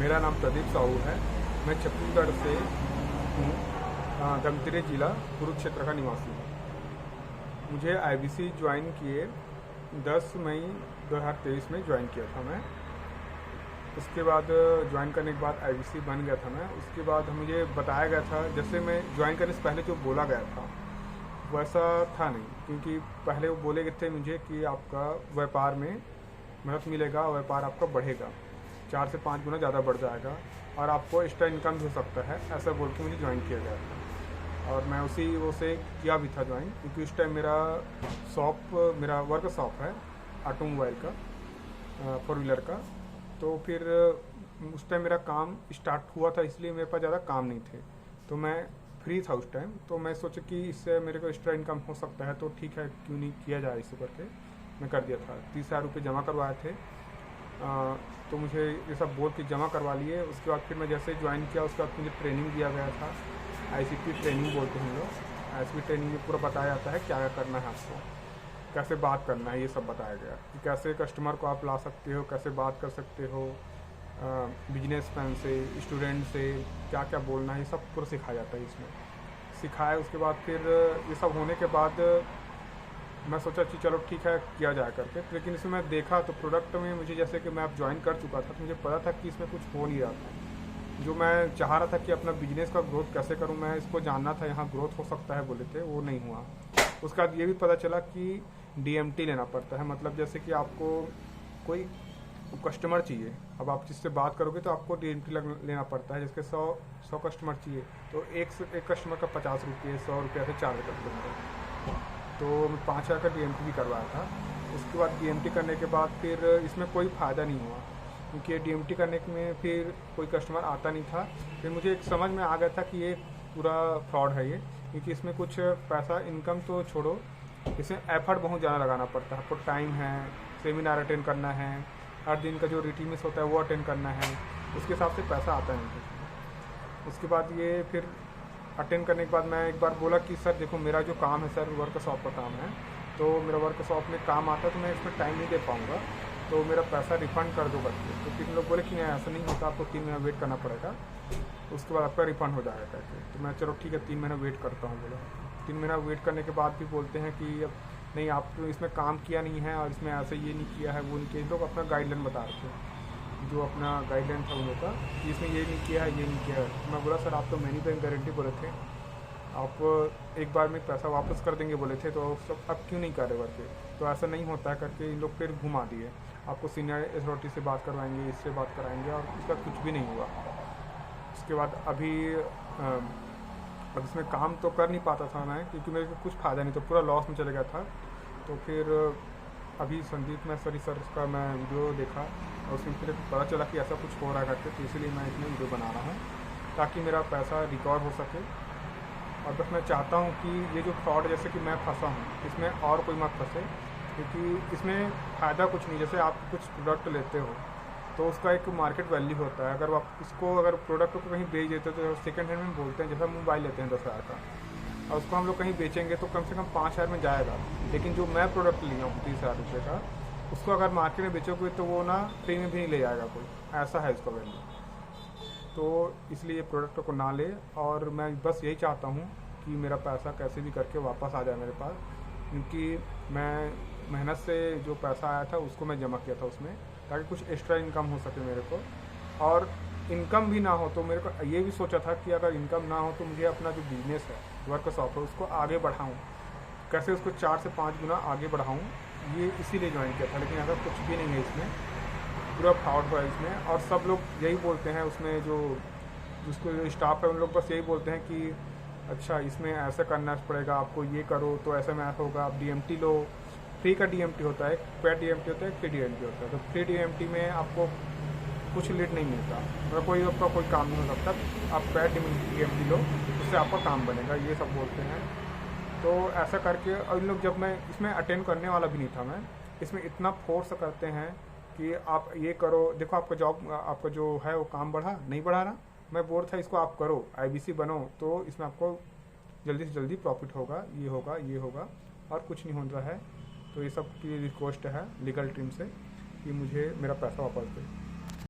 मेरा नाम प्रदीप साहू है। मैं छत्तीसगढ़ से हूँ। धमतरी जिला कुरुक्षेत्र का निवासी हूँ। मुझे आईबीसी ज्वाइन किए 10 मई 2023 में ज्वाइन किया था मैं। उसके बाद ज्वाइन करने के बाद आईबीसी बन गया था मैं। उसके बाद मुझे बताया गया था, जैसे मैं ज्वाइन करने से पहले जो बोला गया था वैसा था नहीं, क्योंकि पहले वो बोले गए थे मुझे कि आपका व्यापार में मदद मिलेगा, व्यापार आपका बढ़ेगा, 4 से 5 गुना ज़्यादा बढ़ जाएगा और आपको एक्स्ट्रा इनकम भी हो सकता है, ऐसा बोल के मुझे ज्वाइन किया गया था। और मैं उसी वो से किया भी था ज्वाइन, क्योंकि उस टाइम मेरा वर्कशॉप है ऑटोमोबाइल का, 4 व्हीलर का। तो फिर उस टाइम मेरा काम स्टार्ट हुआ था, इसलिए मेरे पास ज़्यादा काम नहीं थे, तो मैं फ्री था उस टाइम। तो मैं सोचा कि इससे मेरे को एक्स्ट्रा इनकम हो सकता है, तो ठीक है क्यों नहीं किया जाए, इसे करके मैं कर दिया था। 30,000 रुपये जमा करवाए थे। तो मुझे ये सब बोल के जमा करवा लिए। उसके बाद फिर मैं जैसे ज्वाइन किया, उसके बाद मुझे ट्रेनिंग दिया गया था। आईसीपी ट्रेनिंग बोलते हैं हम लोग। आईसीपी ट्रेनिंग में पूरा बताया जाता है क्या क्या करना है आपको, कैसे बात करना है, ये सब बताया गया कि कैसे कस्टमर को आप ला सकते हो, कैसे बात कर सकते हो, बिजनेसमैन से, स्टूडेंट से क्या क्या बोलना है, ये सब पूरा सिखाया जाता है इसमें। सिखाया उसके बाद फिर ये सब होने के बाद मैं सोचा कि चलो ठीक है किया जाए करके। लेकिन इसमें मैं देखा तो प्रोडक्ट में मुझे, जैसे कि मैं अब ज्वाइन कर चुका था, तो मुझे पता था कि इसमें कुछ हो नहीं रहा था। जो मैं चाह रहा था कि अपना बिजनेस का ग्रोथ कैसे करूं, मैं इसको जानना था, यहाँ ग्रोथ हो सकता है बोले थे, वो नहीं हुआ। उसके बाद ये भी पता चला कि डीएमटी लेना पड़ता है। मतलब जैसे कि आपको कोई कस्टमर चाहिए, अब आप जिससे बात करोगे तो आपको डीएमटी लेना पड़ता है। जिसके 100 कस्टमर चाहिए तो एक कस्टमर का 50 रुपये, 100 रुपये से चार्ज करते हैं। तो 5,000 का डीएमटी भी करवाया था। उसके बाद डीएमटी करने के बाद फिर इसमें कोई फ़ायदा नहीं हुआ, क्योंकि डीएमटी करने में फिर कोई कस्टमर आता नहीं था। फिर मुझे एक समझ में आ गया था कि ये पूरा फ्रॉड है ये, क्योंकि इसमें कुछ पैसा इनकम तो छोड़ो, इसमें एफर्ट बहुत ज़्यादा लगाना पड़ता है। आपको टाइम है, सेमिनार अटेंड करना है, हर दिन का जो रूटीन मिस होता है वो अटेंड करना है, उसके हिसाब से पैसा आता नहीं कुछ। उसके बाद ये फिर अटेंड करने के बाद मैं एक बार बोला कि सर देखो, मेरा जो काम है सर वर्कशॉप का काम है, तो मेरा वर्कशॉप में काम आता है तो मैं इसमें टाइम नहीं दे पाऊँगा, तो मेरा पैसा रिफ़ंड कर दो करके। तो फिर लोग बोले कि नहीं ऐसा नहीं होता, आपको 3 महीना वेट करना पड़ेगा, उसके बाद आपका रिफ़ंड हो जाएगा करके। तो मैं चलो ठीक है 3 महीना वेट करता हूँ बोला। 3 महीना वेट करने के बाद भी बोलते हैं कि अब नहीं, आप तो इसमें काम किया नहीं है और इसमें ऐसे ये नहीं किया है, वो नहीं किया। लोग अपना गाइडलाइन बता रहे थे, जो अपना गाइडलाइन था उन लोग का, कि इसमें ये नहीं किया है, ये नहीं किया है। तो मैं बोला सर आप तो मनी बैक गारंटी बोले थे, आप एक बार में पैसा वापस कर देंगे बोले थे, तो सब अब क्यों नहीं कर रहे करके। तो ऐसा नहीं होता है करके इन लोग फिर घुमा दिए, आपको सीनियर अथॉरिटी से बात करवाएंगे, इससे बात कराएंगे, और इसका कुछ भी नहीं हुआ। उसके बाद अब इसमें काम तो कर नहीं पाता था मैं, क्योंकि मेरे को कुछ फ़ायदा नहीं, तो पूरा लॉस में चले गया था। तो फिर अभी संदीप सर का मैं वीडियो देखा और उसमें फिर पता चला कि ऐसा कुछ हो रहा है करके, तो इसीलिए मैं इसमें वीडियो बना रहा हूँ ताकि मेरा पैसा रिकवर हो सके। और बस मैं चाहता हूँ कि ये जो फ्रॉड, जैसे कि मैं फंसा हूँ, इसमें और कोई मत फंसे, क्योंकि इसमें फ़ायदा कुछ नहीं। जैसे आप कुछ प्रोडक्ट लेते हो तो उसका एक मार्केट वैल्यू होता है। अगर आप उसको, अगर प्रोडक्ट को कहीं बेच देते हो तो सेकंड हैंड में बोलते हैं, जैसा मोबाइल लेते हैं 10,000 का, और उसको हम लोग कहीं बेचेंगे तो कम से कम 5,000 में जाएगा। लेकिन जो मैं प्रोडक्ट लिया हूँ 30,000 रुपये का, उसको अगर मार्केट में बेचोगे तो वो ना फ्री में भी नहीं ले जाएगा कोई, ऐसा है इसका वैल्यू। तो इसलिए ये प्रोडक्ट को ना ले, और मैं बस यही चाहता हूँ कि मेरा पैसा कैसे भी करके वापस आ जाए मेरे पास, क्योंकि मैं मेहनत से जो पैसा आया था उसको मैं जमा किया था उसमें, ताकि कुछ एक्स्ट्रा इनकम हो सके मेरे को। और इनकम भी ना हो तो मेरे को ये भी सोचा था कि अगर इनकम ना हो तो मुझे अपना जो बिजनेस है, वर्कशॉप है, उसको आगे बढ़ाऊँ, कैसे उसको 4 से 5 गुना आगे बढ़ाऊँ, ये इसीलिए ज्वाइन किया था। लेकिन ऐसा कुछ भी नहीं है इसमें, पूरा फ्रॉड हुआ है इसमें। और सब लोग यही बोलते हैं, उसमें जिसको जो स्टाफ है उन लोग बस यही बोलते हैं कि अच्छा इसमें ऐसा करना पड़ेगा, आपको ये करो तो ऐसा में ऐसा होगा, आप डीएमटी लो। फ्री का डीएमटी होता है, पेड डीएमटी होता है, फ्री डीएमटी होता है। तो फ्री डीएमटी में आपको कुछ लीड नहीं मिलता, मतलब कोई आपका कोई काम नहीं हो सकता। आप पेड डीएमटी लो, उससे आपका काम बनेगा, ये सब बोलते हैं। तो ऐसा करके, और इन लोग, जब मैं इसमें अटेंड करने वाला भी नहीं था, मैं इसमें इतना फोर्स करते हैं कि आप ये करो, देखो आपका जॉब, आपका जो है वो काम बढ़ा नहीं बढ़ा रहा। मैं बोल था इसको आप करो, आईबीसी बनो, तो इसमें आपको जल्दी से जल्दी प्रॉफिट होगा, ये होगा, ये होगा, और कुछ नहीं हो रहा है। तो ये सब की रिक्वेस्ट है लीगल टीम से कि मुझे मेरा पैसा वापस दे।